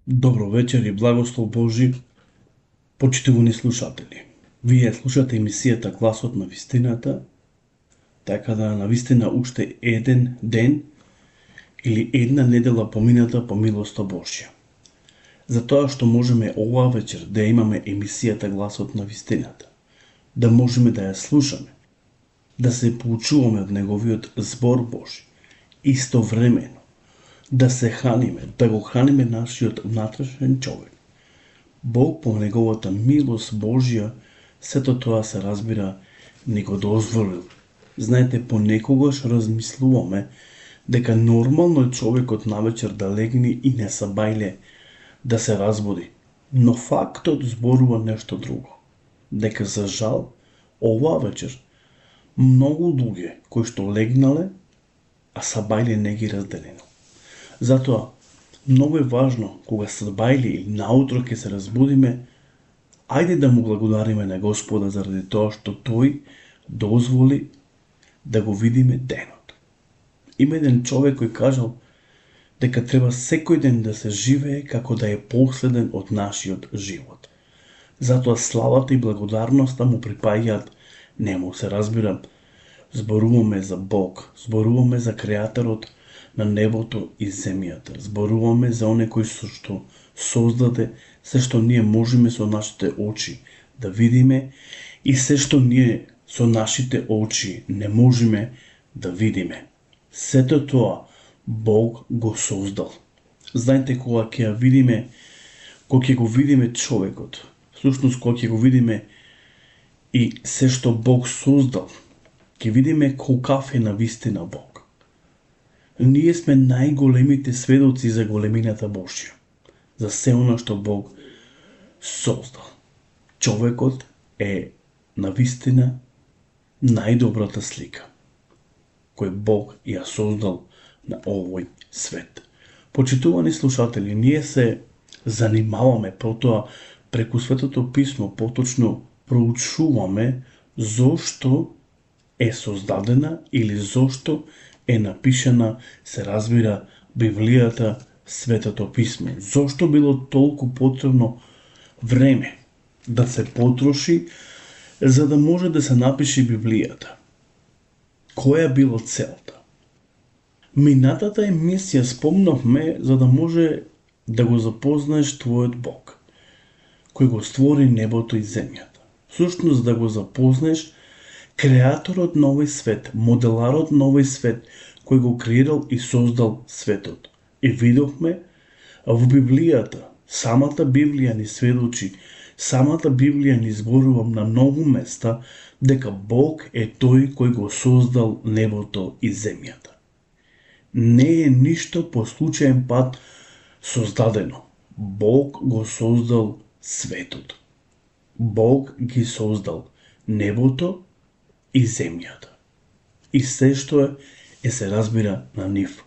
Добро вечер и благослов Божи, почитувани слушатели. Вие слушате емисијата Гласот на вистината, така да навистина уште еден ден или една недела помината по милоста Божја. Затоа што можеме оваа вечер да имаме емисијата Гласот на вистината, да можеме да ја слушаме, да се поучуваме од Неговиот збор Божи, истовремено да се храниме, да го храниме нашиот внатрешен човек. Бог по неговата милост Божја, сето тоа се разбира, ни го дозволил. Знаете, понекогаш размислуваме дека нормално е човекот навечер да легне и не сабајле да се разбуди. Но фактот зборува нешто друго. Дека за жал, оваа вечер, многу луѓе кои што легнале, а сабајле не ги разделено. Затоа, многу е важно, кога сабајле или наутро ќе се разбудиме, ајде да му благодариме на Господа заради тоа што Тој дозволи да го видиме денот. Има еден човек кој кажал дека треба секој ден да се живее како да е последен од нашиот живот. Затоа славата и благодарноста му припаѓаат нему, се разбира. Зборуваме за Бог, зборуваме за Креаторот на небото и земјата. Зборуваме за оне кој што создаде се што ние можеме со нашите очи да видиме и се што ние со нашите очи не можеме да видиме. Сето тоа Бог го создал. Знаете, кога ќе ја видиме, кога ќе го видиме човекот, всушност кога ќе го видиме и се што Бог создал, ќе видиме колкав е навистина Бог. Ние сме најголемите сведоци за големината Божја, за се оно што Бог создал. Човекот е навистина најдобрата слика кој Бог ја создал на овој свет. Почитувани слушатели, ние се занимаваме потоа преку Светото Писмо, поточно проучуваме зошто е создадена или зошто е напишана, се разбира, Библијата, Светото Писмо. Зошто било толку потребно време да се потроши за да може да се напише Библијата? Која било целта? Минатата емисија спомнавме за да може да го запознаеш твојот Бог, кој го створи небото и земјата. Всушност да го запознаеш Креаторот на овој свет, моделарот на овој свет, кој го креирал и создал светот. И видовме во Библијата, самата Библија ни сведочи, самата Библија ни зборува на многу места дека Бог е тој кој го создал небото и земјата. Не е ништо по случаен пат создадено. Бог го создал светот. Бог ги создал небото и земјата. И се што се разбира на нив.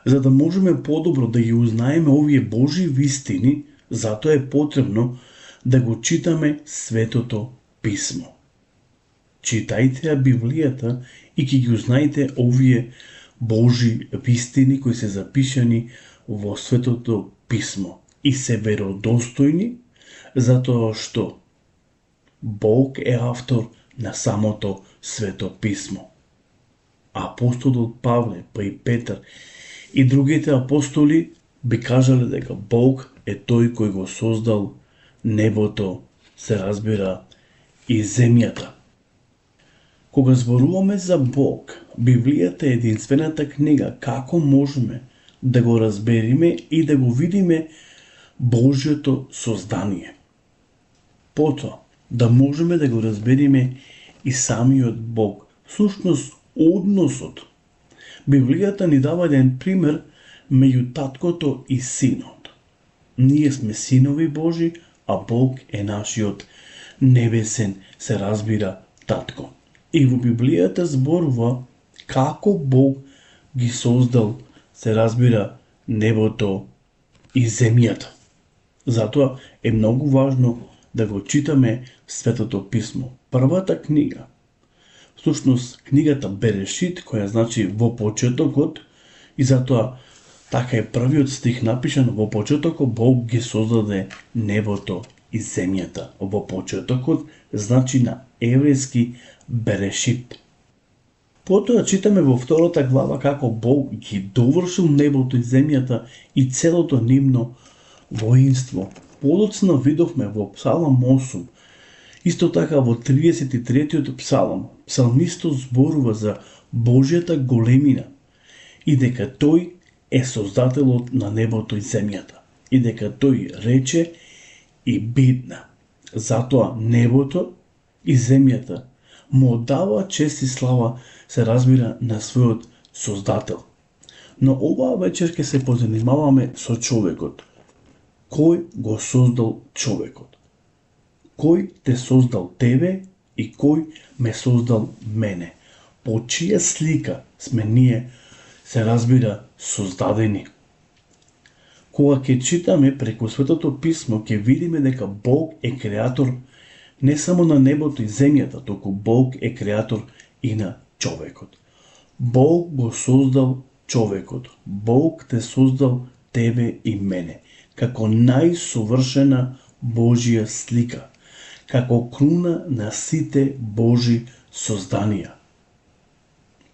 За да можеме подобро да ги узнаеме овие Божи вистини, затоа е потребно да го читаме Светото Писмо. Читајте ја Библијата и ќе ги узнаете овие Божи вистини кои се запишани во Светото Писмо и се веродостојни, затоа што Бог е автор на самото Свето Писмо. Апостолот Павле, па и Петар и другите апостоли би кажале дека Бог е тој кој го создал небото, се разбира, и земјата. Кога зборуваме за Бог, Библијата е единствената книга како можеме да го разбериме и да го видиме Божјото создание. Потоа, да можеме да го разбериме и самиот Бог, всушност односот. Библијата ни дава еден пример меѓу таткото и синот. Ние сме синови Божи, а Бог е нашиот небесен, се разбира, татко. И во Библијата зборува како Бог ги создал, се разбира, небото и земјата. Затоа е многу важно да го читаме Светото Писмо. Првата книга, всушност книгата Берешит, која значи во почетокот, и затоа Така е првиот стих напишан: во почетокот Бог ги создаде небото и земјата. Во почетокот значи на еврејски Берешит. Потоа читаме во втората глава како Бог ги довршил небото и земјата и целото нивно воинство. Подоцна видовме во Псалам 8, исто така во 33-тиот псалам, псалмистот зборува за Божјата големина и дека тој е создателот на небото и земјата и дека тој рече и бидна. Затоа небото и земјата му дава чест и слава, се разбира, на својот создател. Но оваа вечер ќе се позанимаваме со човекот. Кој го создал човекот? Кој те создал тебе и кој ме создал мене? По чија слика сме ние, се разбира, создадени? Кога ќе читаме преку Светото Писмо, ќе видиме дека Бог е креатор не само на небото и земјата, туку Бог е креатор и на човекот. Бог го создал човекот. Бог те создал тебе и мене како најсовршена Божја слика, како круна на сите Божи созданија.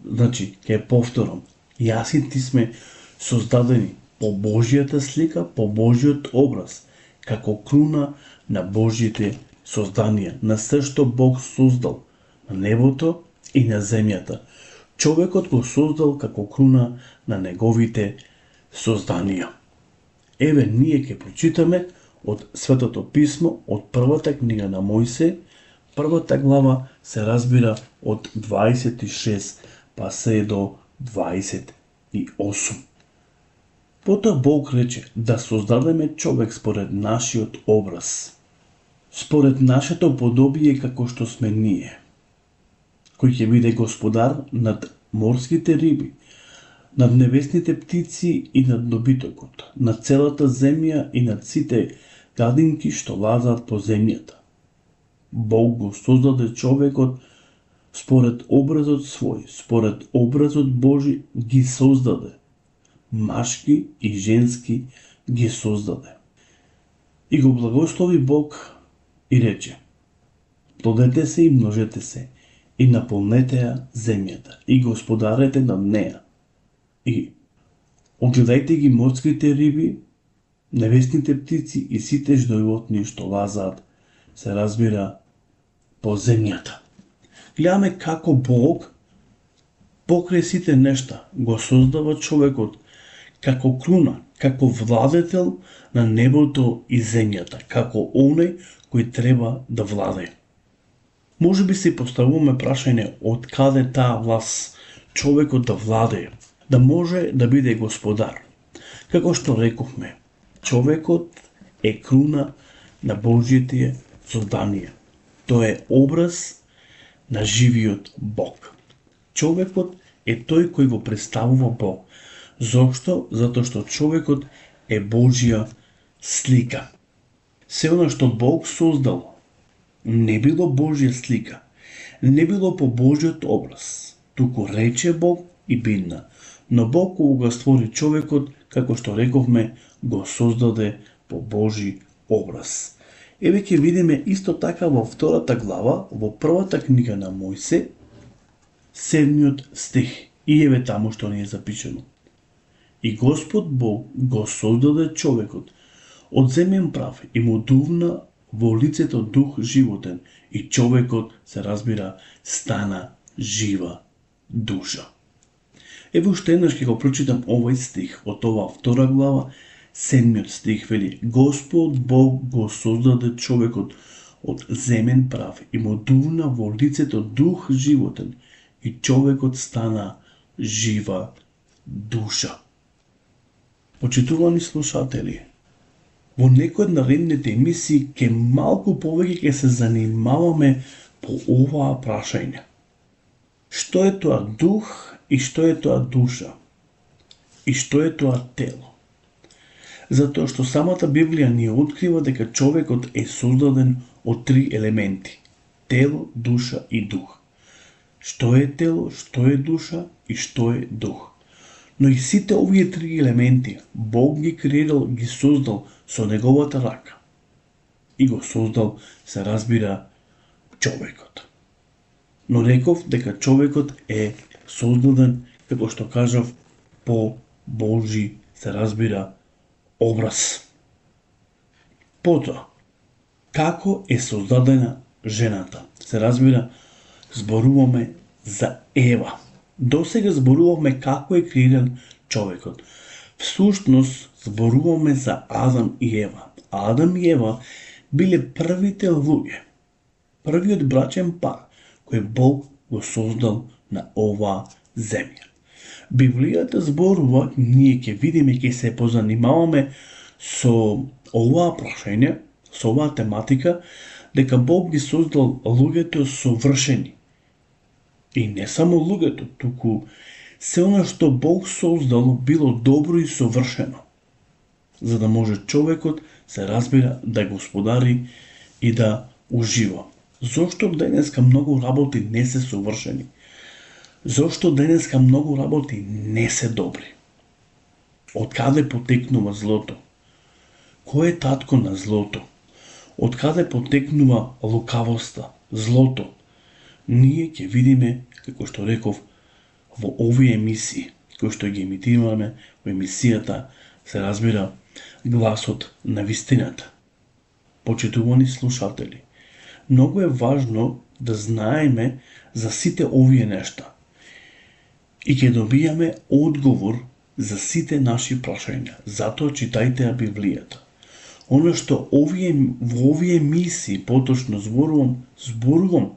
Значи, ќе повторам, јас и ти сме создадени по Божјата слика, по Божјиот образ, како круна на Божјите созданија, на се што Бог создал, на небото и на земјата. Човекот го создал како круна на неговите созданија. Еве, ние ќе прочитаме од Светото Писмо, од првата книга на Мојсе, првата глава се разбира од 26 па се до 28. Потоа Бог рече да создадеме човек според нашиот образ, според нашето подобие како што сме ние, кој ќе биде господар над морските риби, над небесните птици и над добитокот, над целата земја и над сите гадинки што лазат по земјата. Бог го создаде човекот според образот свој, според образот Божи ги создаде. Машки и женски ги создаде. И го благослови Бог и рече: плодете се и множете се, и наполнете ја земјата, и господарете над неја. И огледајте ги морските риби, небесните птици и сите животни што лазаат, се разбира, по земјата. Гледаме како Бог покрај сите нешта го создава човекот како круна, како владетел на небото и земјата, како оној кој треба да владее. Може би се поставуваме прашање од каде таа власт човекот да владее, да може да биде господар. Како што рековме, човекот е круна на Божјите созданија. Тој е образ на живиот Бог. Човекот е тој кој го представува Бог. Зошто? Затоа што човекот е Божја слика. Се она што Бог создал не било Божја слика, не било по Божјиот образ, туку рече Бог и бидна. Но Бог кога го створи човекот, како што рековме, го создаде по Божи образ. Еве ќе видиме исто така во втората глава, во првата книга на Мојсе, 7 стих. И еве таму што ни е запишено. И Господ Бог го создаде човекот од земен прав и му дувна во лицето дух животен и човекот, се разбира, стана жива душа. Еве уште еднаш ќе го прочитам овој стих од оваа втора глава, 7 стих вели: Господ Бог го создаде човекот од земен прав и му дувна во лицето дух животен и човекот стана жива душа. Почитувани слушатели, во некој од наредните емисии ќе малку повеќе ќе се занимаваме по оваа прашање. Што е тоа дух и што е тоа душа? И што е тоа тело? Затоа што самата Библија ни открива дека човекот е создаден од 3 елементи: тело, душа и дух. Што е тело, што е душа и што е дух? Но и сите овие три елементи Бог ги креирал, ги создал со неговата рака. И го создал, се разбира, човекот. Но реков дека човекот е создаден, како што кажав, по Божи, се разбира, образ. Потоа, како е создадена жената? Се разбира, зборуваме за Ева. Досега зборуваме како е креиран човекот. Всушност, зборуваме за Адам и Ева. Адам и Ева биле првите луѓе, првиот брачен пар кој Бог го создал на оваа земја. Библијата зборува, ние ќе видиме, ќе се позанимаваме со оваа прашање, со оваа тематика, дека Бог ги создал луѓето совршени. И не само луѓето, туку се она што Бог создал било добро и совршено, за да може човекот, се разбира, да господари и да ужива. Зошто денеска многу работи не се совршени? Зошто денеска многу работи не се добри? Од каде потекнува злото? Кој е татко на злото? Од каде потекнува лукавоста, злото? Ние ќе видиме, како што реков, во овие емисии, кои што ги емитираме во емисијата, се разбира, гласот на вистината. Почитувани слушатели, многу е важно да знаеме за сите овие нешта и ќе добијаме одговор за сите наши прашања. Затоа читајте ја Библијата. Оно што во овие емисии поточно зборувам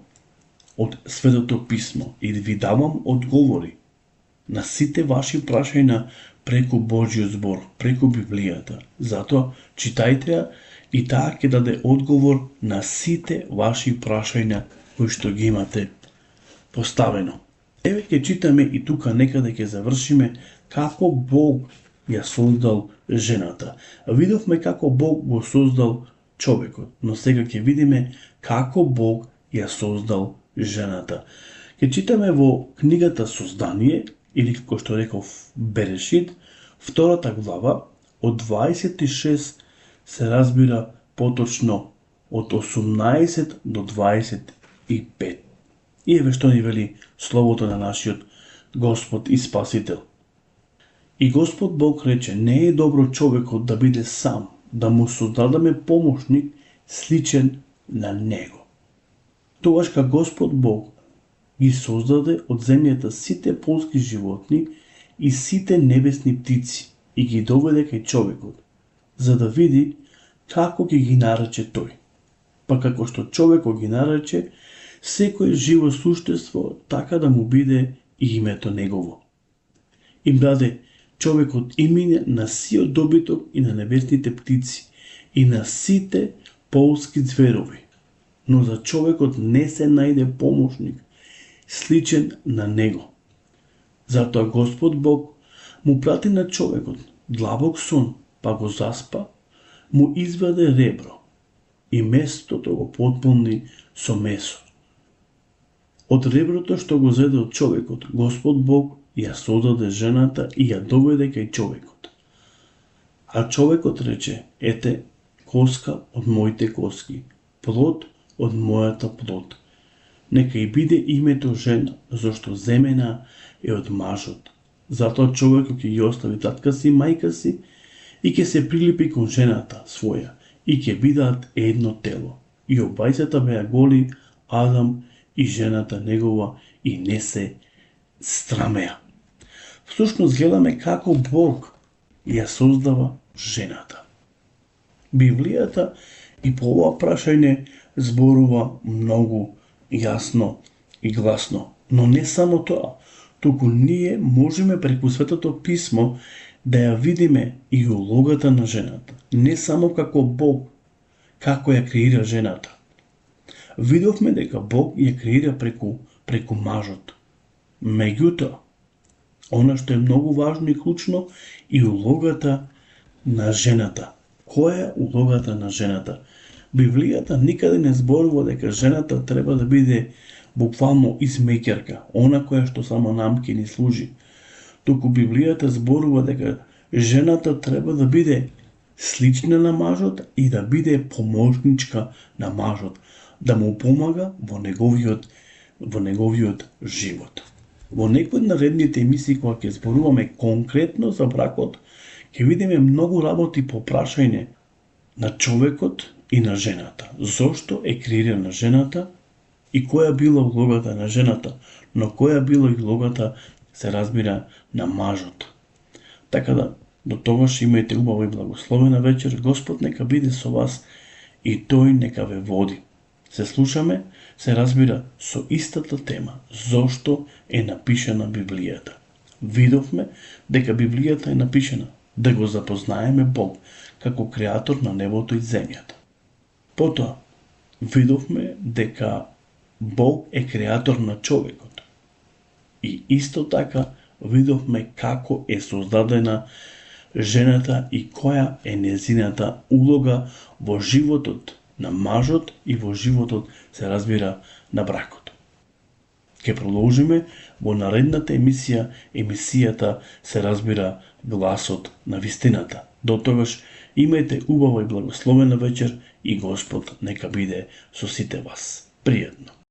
од Светото писмо и ви давам одговори на сите ваши прашања преку Божјиот збор, преку Библијата. Затоа читајте ја и таа ќе даде одговор на сите ваши прашања кои што ги имате поставено. Еве ќе читаме и тука некаде ќе завршиме како Бог ја создал жената. Видовме како Бог го создал човекот, но сега ќе видиме како Бог ја создал жената. Ќе читаме во книгата Создание, или како што реков Берешит, втората глава, од 26 се разбира поточно од 18 до 25. И еве што ни вели словото на нашиот Господ и Спасител. И Господ Бог рече, не е добро човекот да биде сам, да му создадаме помошник сличен на него. Тогаш кога Господ Бог ги создаде од земјата сите полски животни и сите небесни птици и ги доведе кај човекот, за да види како ќе ги нарече тој. Па како што човекот ги нарече, секој живо суштество, така да му биде и името негово. Им даде човекот име на сиот добиток и на небесните птици и на сите полски зверови. Но за човекот не се најде помошник, сличен на него. Затоа Господ Бог му прати на човекот длабок сон, па го заспа, му изваде ребро и местото го потполни со месо. Од реброто што го зеде од човекот, Господ Бог ја создаде жената и ја доведе кај човекот. А човекот рече, ете, коска од моите коски, плод од мојата плод. Нека и биде името жена, зашто земена е од мажот. Затоа човекот ќе ги остави татка си, мајка си и ќе се прилипи кон жената своја и ќе бидат едно тело. И обајцата беа голи, Адам и жената негова, и не се страмеа. Всушност гледаме како Бог ја создава жената. Библијата и по ова прашање зборува многу јасно и гласно. Но не само тоа, туку ние можеме преку Светото писмо да ја видиме и улогата на жената. Не само како Бог, како ја креира жената. Видовме дека Бог ја креира преку мажот. Меѓутоа, она што е многу важно и клучно, и улогата на жената. Која е улогата на жената? Библијата никаде не зборува дека жената треба да биде буквално измеќарка, она која што само нам ќе ни служи. туку Библијата зборува дека жената треба да биде слична на мажот и да биде поможничка на мажот, да му помага во неговиот живот. Во некои од наредните емисии, кога ќе зборуваме конкретно за бракот, ќе видиме многу работи по прашање на човекот и на жената. Зошто е креирана жената и која била улогата на жената, но која била и улогата, се разбира, на мажот. Така да, до тогаш имајте убава и благословена вечер. Господ нека биде со вас и тој нека ве води. Се слушаме, се разбира, со истата тема. Зошто е напишана Библијата? Видовме дека Библијата е напишана да го запознаеме Бог како креатор на небото и земјата. Потоа, видовме дека Бог е креатор на човекот. И исто така видовме како е создадена жената и која е незината улога во животот на мажот и во животот, се разбира, на бракот. Ке продолжиме во наредната емисијата, се разбира, гласот на вистината. До тогаш имајте убава и благословена вечер и Господ нека биде со сите вас. Пријатно.